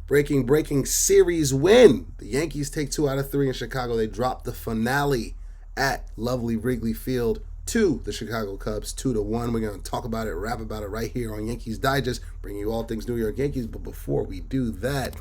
Breaking series win. The Yankees take 2 out of 3 in Chicago. They drop the finale at lovely Wrigley Field to the Chicago Cubs, 2-1. We're going to talk about it, rap about it right here on Yankees Digest, bringing you all things New York Yankees. But before we do that,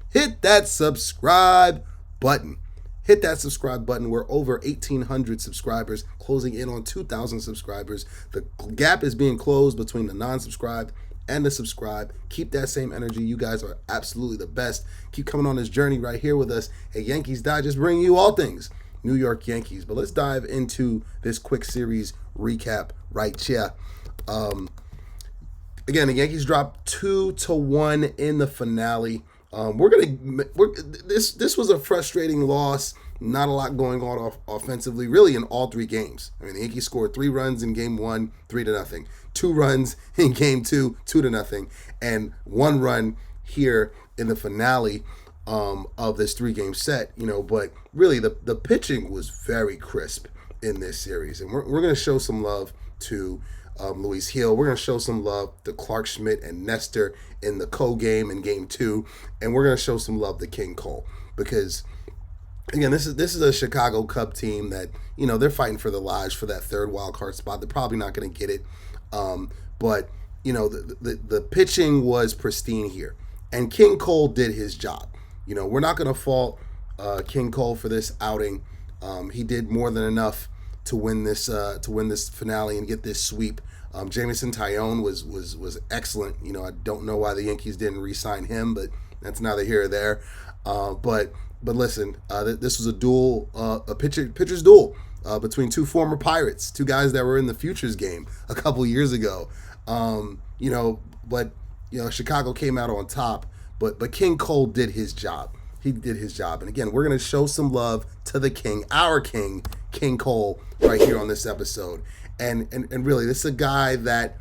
hit that subscribe button. Hit that subscribe button. We're over 1,800 subscribers, closing in on 2,000 subscribers. The gap is being closed between the non-subscribed and the subscribe. Keep that same energy. You guys are absolutely the best. Keep coming on this journey right here with us at Yankees Digest, bringing you all things New York Yankees. But let's dive into this quick series recap right here. Again, the Yankees dropped 2-1 in the finale. This was a frustrating loss. Not a lot going on offensively, really, in all 3 games. I mean, the Yankees scored 3 runs in game 1, 3-0. 2 runs in game 2, 2-0, and 1 run here in the finale of this 3-game set. But really, the pitching was very crisp in this series, and we're going to show some love to Luis Hill. We're going to show some love to Clark Schmidt and Nestor in the co-game in game 2, and we're going to show some love to King Cole because, again, this is a Chicago Cub team that, they're fighting for their lives for that 3rd wild card spot. They're probably not going to get it, but the pitching was pristine here, and King Cole did his job. We're not going to fault King Cole for this outing. He did more than enough to win this finale and get this sweep. Jameson Taillon was excellent. I don't know why the Yankees didn't re-sign him, but that's neither here or there. But listen, this was a duel, a pitcher's duel between 2 former Pirates, 2 guys that were in the Futures game a couple years ago. But Chicago came out on top. But King Cole did his job. He did his job. And again, we're going to show some love to the king, our king, King Cole, right here on this episode. And really, this is a guy that,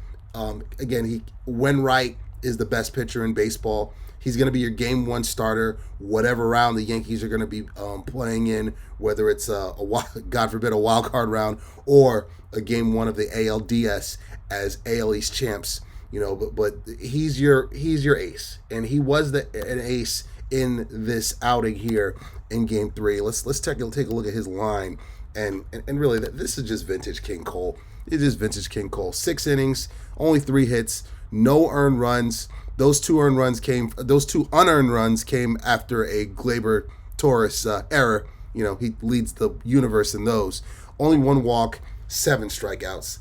again, when Wright is the best pitcher in baseball. He's going to be your game 1 starter, whatever round the Yankees are going to be playing in, whether it's, God forbid, a wild card round or a game 1 of the ALDS as AL East champs. But he's your ace, and he was an ace in this outing here in game 3. Let's take a look at his line, and really this is just vintage King Cole. It is vintage King Cole. 6 innings, only 3 hits, no earned runs. Those 2 unearned runs came after a Gleyber Torres error. He leads the universe in those. Only 1 walk, 7 strikeouts.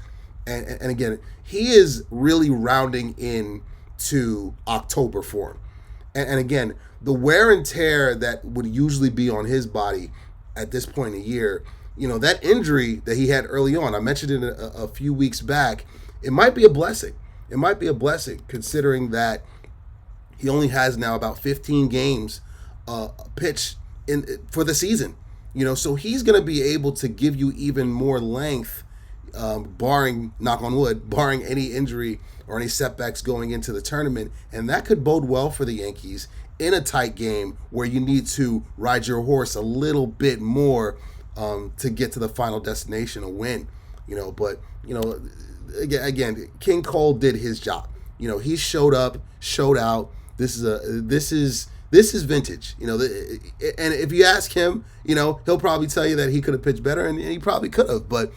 And again, he is really rounding in to October form. And again, the wear and tear that would usually be on his body at this point in the year, that injury that he had early on, I mentioned it a few weeks back, it might be a blessing. It might be a blessing considering that he only has now about 15 games pitched for the season. So he's going to be able to give you even more length, barring, knock on wood, barring any injury or any setbacks going into the tournament. And that could bode well for the Yankees in a tight game where you need to ride your horse a little bit more to get to the final destination, a win. But again, King Cole did his job. He showed up, showed out. This is vintage. And if you ask him, he'll probably tell you that he could have pitched better, and he probably could have. But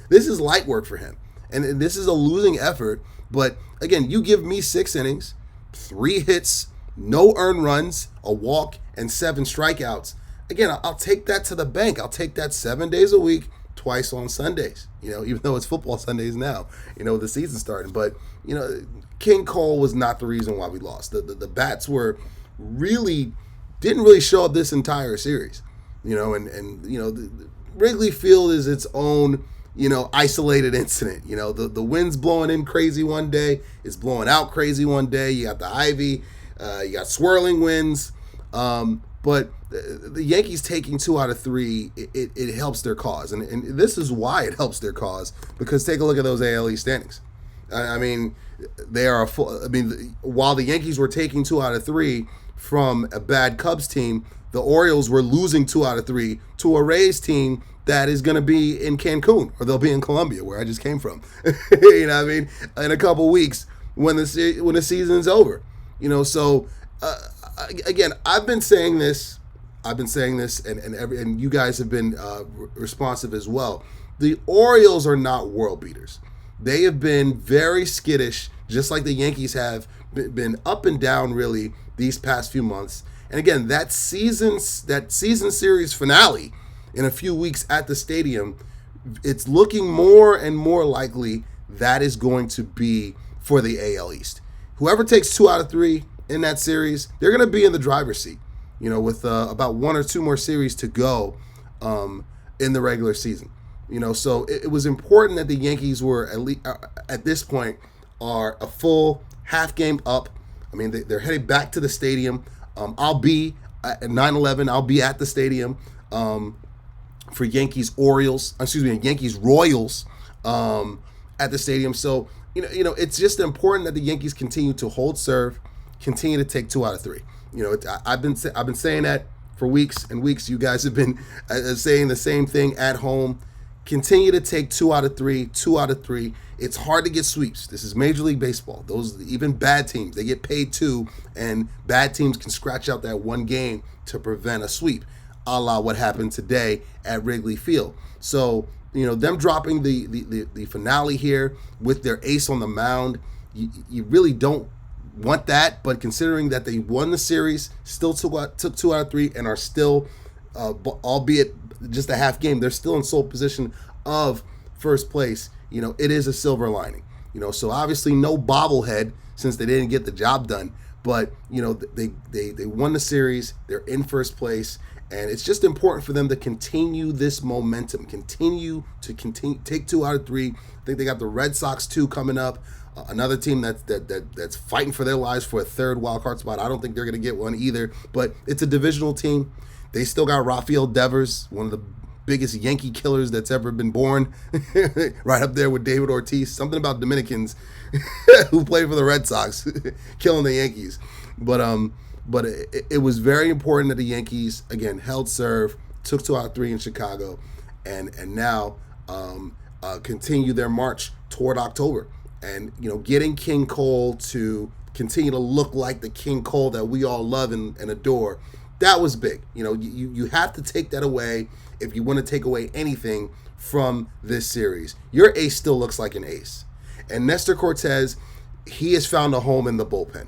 this is light work for him, and this is a losing effort. But again, you give me 6 innings, 3 hits, no earned runs, a walk, and 7 strikeouts. Again, I'll take that to the bank. I'll take that 7 days a week, twice on Sundays, even though it's football Sundays now, the season starting. But, King Cole was not the reason why we lost. The bats didn't really show up this entire series, Wrigley Field is its own, isolated incident. The wind's blowing in crazy one day, it's blowing out crazy one day. You got the ivy, you got swirling winds, but the Yankees taking 2 out of 3, it helps their cause, and this is why it helps their cause, because take a look at those AL East standings. I mean, they are while the Yankees were taking 2 out of 3 from a bad Cubs team, the Orioles were losing 2 out of 3 to a Rays team that is going to be in Cancun, or they'll be in Colombia, where I just came from. In a couple weeks when the season's over. So again, I've been saying this, and you guys have been responsive as well. The Orioles are not world beaters. They have been very skittish, just like the Yankees have been up and down really these past few months. And again, that season series finale in a few weeks at the stadium, it's looking more and more likely that is going to be for the AL East. Whoever takes 2 out of 3 in that series, they're going to be in the driver's seat, with about 1 or 2 more series to go in the regular season. So it was important that the Yankees were at least at this point are a full half game up. I mean, they're headed back to the stadium. I'll be at 9/11. I'll be at the stadium for Yankees Royals at the stadium. So it's just important that the Yankees continue to hold serve, continue to take 2 out of 3. I've been saying that for weeks and weeks. You guys have been saying the same thing at home. Continue to take 2 out of 3, 2 out of 3. It's hard to get sweeps. This is Major League Baseball. Those, even bad teams, they get paid too, and bad teams can scratch out that one game to prevent a sweep, a la what happened today at Wrigley Field. So, them dropping the finale here with their ace on the mound, you really don't want that. But considering that they won the series, still took 2 out of 3, and are still, albeit just a half game, they're still in sole position of first place. It is a silver lining. So obviously no bobblehead since they didn't get the job done. But they won the series. They're in first place, and it's just important for them to continue this momentum. Continue take 2 out of 3. I think they got the Red Sox 2 coming up. Another team that's fighting for their lives for a third wild card spot. I don't think they're going to get one either. But it's a divisional team. They still got Rafael Devers, one of the biggest Yankee killers that's ever been born, right up there with David Ortiz. Something about Dominicans who played for the Red Sox, killing the Yankees. But it was very important that the Yankees, again, held serve, took 2 out of 3 in Chicago, and now continue their march toward October. And, getting King Cole to continue to look like the King Cole that we all love and adore, that was big. You have to take that away if you want to take away anything from this series. Your ace still looks like an ace. And Nestor Cortez, he has found a home in the bullpen.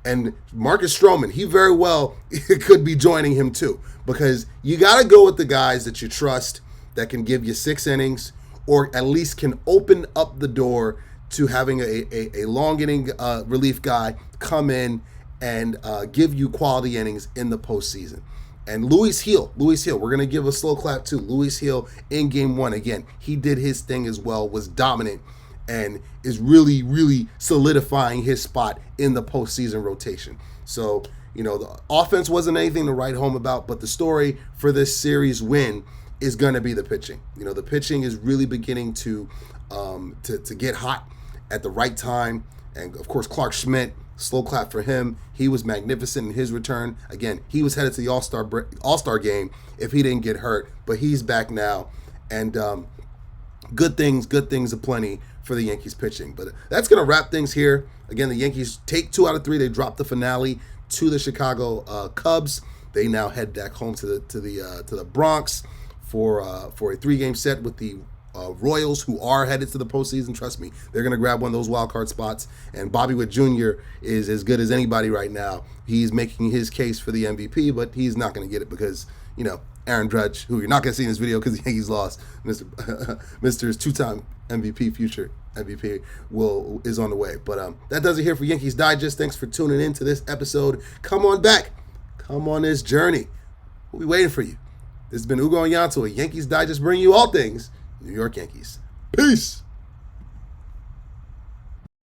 And Marcus Stroman, he very well could be joining him too. Because you got to go with the guys that you trust that can give you 6 innings or at least can open up the door to having a long inning relief guy come in and give you quality innings in the postseason. And Luis Hill, we're going to give a slow clap to Luis Hill in Game 1. Again, he did his thing as well, was dominant, and is really, really solidifying his spot in the postseason rotation. So, the offense wasn't anything to write home about, but the story for this series win is going to be the pitching. The pitching is really beginning to get hot at the right time. And, of course, Clark Schmidt, slow clap for him. He was magnificent in his return. Again, he was headed to the All-Star game if he didn't get hurt, but he's back now. And good things aplenty for the Yankees pitching. But that's going to wrap things here. Again, the Yankees take 2 out of 3. They drop the finale to the Chicago Cubs. They now head back home to the Bronx for a 3-game set with the Royals, who are headed to the postseason. Trust me, they're going to grab one of those wild card spots. And Bobby Witt Jr. is as good as anybody right now. He's making his case for the MVP, but he's not going to get it because, Aaron Judge, who you're not going to see in this video because the Yankees lost, Mr.'s 2-time MVP, future MVP, is on the way. But that does it here for Yankees Digest. Thanks for tuning in to this episode. Come on back. Come on this journey. We'll be waiting for you. This has been Ugo Onyianta with Yankees Digest, bringing you all things New York Yankees. Peace.